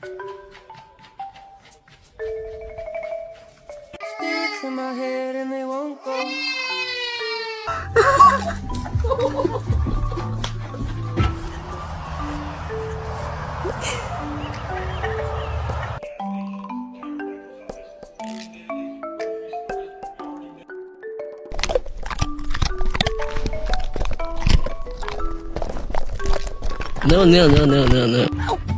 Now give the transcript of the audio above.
Sticks in my head and they won't go. No, no, no, no, no, no.